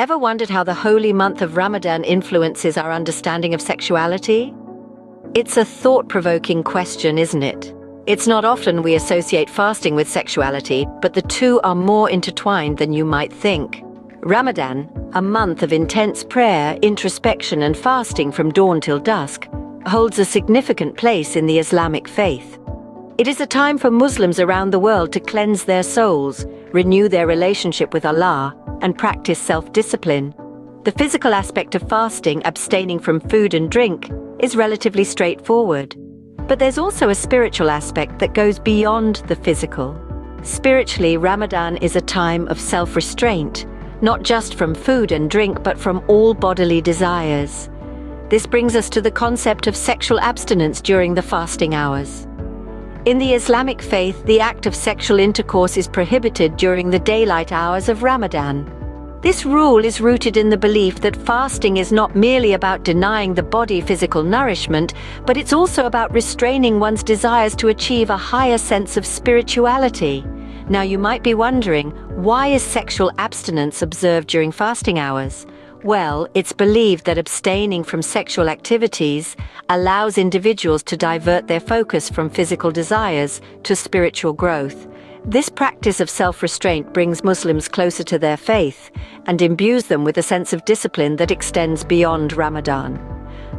Ever wondered how the holy month of Ramadan influences our understanding of sexuality? It's a thought-provoking question, isn't it? It's not often we associate fasting with sexuality, but the two are more intertwined than you might think. Ramadan, a month of intense prayer, introspection, and fasting from dawn till dusk, holds a significant place in the Islamic faith. It is a time for Muslims around the world to cleanse their souls, renew their relationship with Allah, and practice self-discipline. The physical aspect of fasting, abstaining from food and drink, is relatively straightforward. But there's also a spiritual aspect that goes beyond the physical. Spiritually, Ramadan is a time of self-restraint, not just from food and drink, but from all bodily desires. This brings us to the concept of sexual abstinence during the fasting hours. In the Islamic faith, the act of sexual intercourse is prohibited during the daylight hours of Ramadan. This rule is rooted in the belief that fasting is not merely about denying the body physical nourishment, but it's also about restraining one's desires to achieve a higher sense of spirituality. Now, you might be wondering, why is sexual abstinence observed during fasting hours? Well, it's believed that abstaining from sexual activities allows individuals to divert their focus from physical desires to spiritual growth. This practice of self-restraint brings Muslims closer to their faith and imbues them with a sense of discipline that extends beyond Ramadan.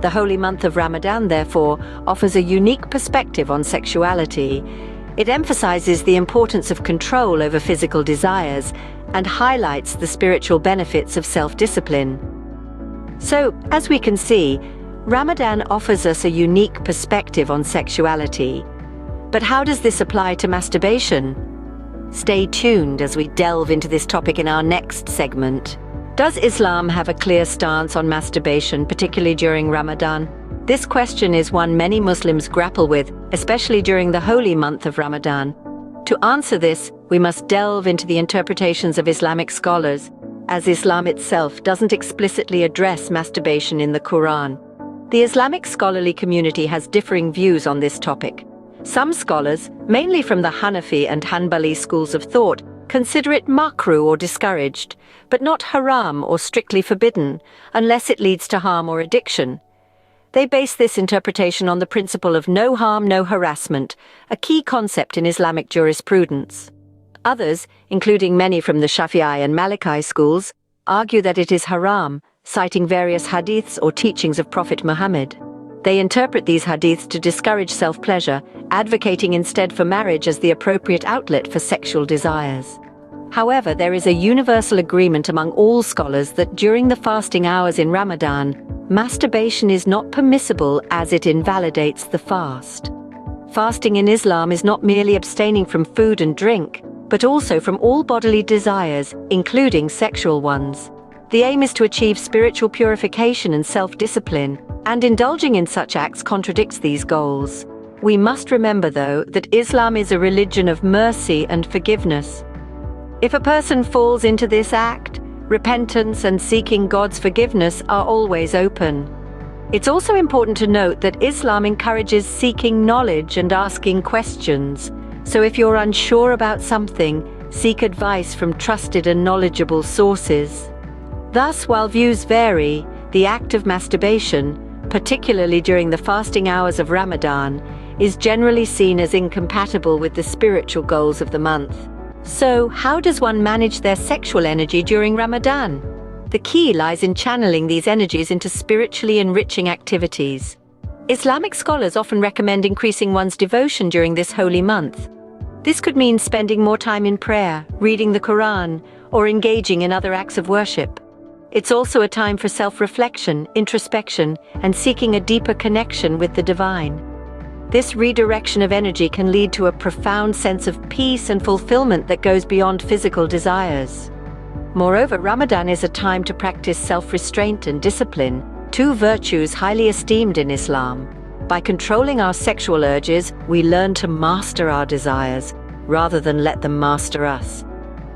The holy month of Ramadan, therefore, offers a unique perspective on sexuality. It emphasizes the importance of control over physical desires and highlights the spiritual benefits of self-discipline. So, as we can see, Ramadan offers us a unique perspective on sexuality. But how does this apply to masturbation? Stay tuned as we delve into this topic in our next segment. Does Islam have a clear stance on masturbation, particularly during Ramadan? This question is one many Muslims grapple with, especially during the holy month of Ramadan. To answer this, we must delve into the interpretations of Islamic scholars, as Islam itself doesn't explicitly address masturbation in the Quran. The Islamic scholarly community has differing views on this topic. Some scholars, mainly from the Hanafi and Hanbali schools of thought, consider it makruh or discouraged, but not haram or strictly forbidden, unless it leads to harm or addiction. They base this interpretation on the principle of no harm, no harassment, a key concept in Islamic jurisprudence. Others, including many from the Shafi'i and Maliki schools, argue that it is haram, citing various hadiths or teachings of Prophet Muhammad. They interpret these hadiths to discourage self-pleasure, advocating instead for marriage as the appropriate outlet for sexual desires. However, there is a universal agreement among all scholars that during the fasting hours in Ramadan, masturbation is not permissible as it invalidates the fast. Fasting in Islam is not merely abstaining from food and drink, but also from all bodily desires, including sexual ones. The aim is to achieve spiritual purification and self-discipline, and indulging in such acts contradicts these goals. We must remember, though, that Islam is a religion of mercy and forgiveness. If a person falls into this act, repentance and seeking God's forgiveness are always open. It's also important to note that Islam encourages seeking knowledge and asking questions. So if you're unsure about something, seek advice from trusted and knowledgeable sources. Thus, while views vary, the act of masturbation, particularly during the fasting hours of Ramadan, is generally seen as incompatible with the spiritual goals of the month. So, how does one manage their sexual energy during Ramadan? The key lies in channeling these energies into spiritually enriching activities. Islamic scholars often recommend increasing one's devotion during this holy month. This could mean spending more time in prayer, reading the Quran, or engaging in other acts of worship. It's also a time for self-reflection, introspection, and seeking a deeper connection with the divine. This redirection of energy can lead to a profound sense of peace and fulfillment that goes beyond physical desires. Moreover, Ramadan is a time to practice self-restraint and discipline, two virtues highly esteemed in Islam. By controlling our sexual urges, we learn to master our desires, rather than let them master us.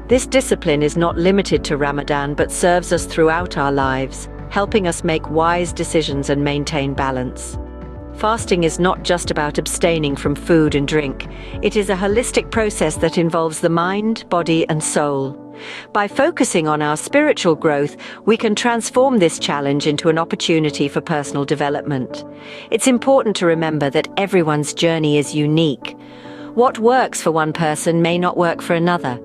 This discipline is not limited to Ramadan, but serves us throughout our lives, helping us make wise decisions and maintain balance. Fasting is not just about abstaining from food and drink. It is a holistic process that involves the mind, body, and soul. By focusing on our spiritual growth, we can transform this challenge into an opportunity for personal development. It's important to remember that everyone's journey is unique. What works for one person may not work for another,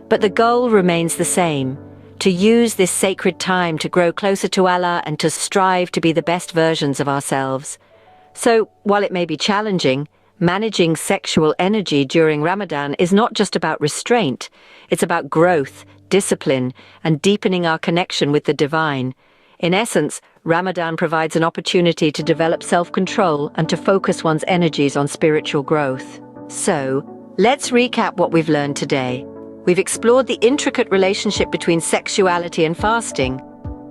but the goal remains the same: to use this sacred time to grow closer to Allah and to strive to be the best versions of ourselves. So, while it may be challenging, managing sexual energy during Ramadan is not just about restraint, it's about growth, discipline, and deepening our connection with the divine. In essence, Ramadan provides an opportunity to develop self-control and to focus one's energies on spiritual growth. So, let's recap what we've learned today. We've explored the intricate relationship between sexuality and fasting,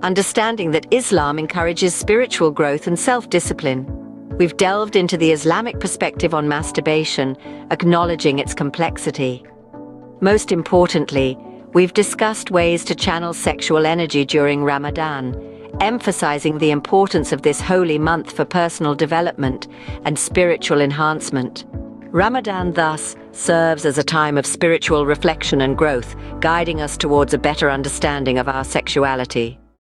understanding that Islam encourages spiritual growth and self-discipline. We've delved into the Islamic perspective on masturbation, acknowledging its complexity. Most importantly, we've discussed ways to channel sexual energy during Ramadan, emphasizing the importance of this holy month for personal development and spiritual enhancement. Ramadan, thus, serves as a time of spiritual reflection and growth, guiding us towards a better understanding of our sexuality.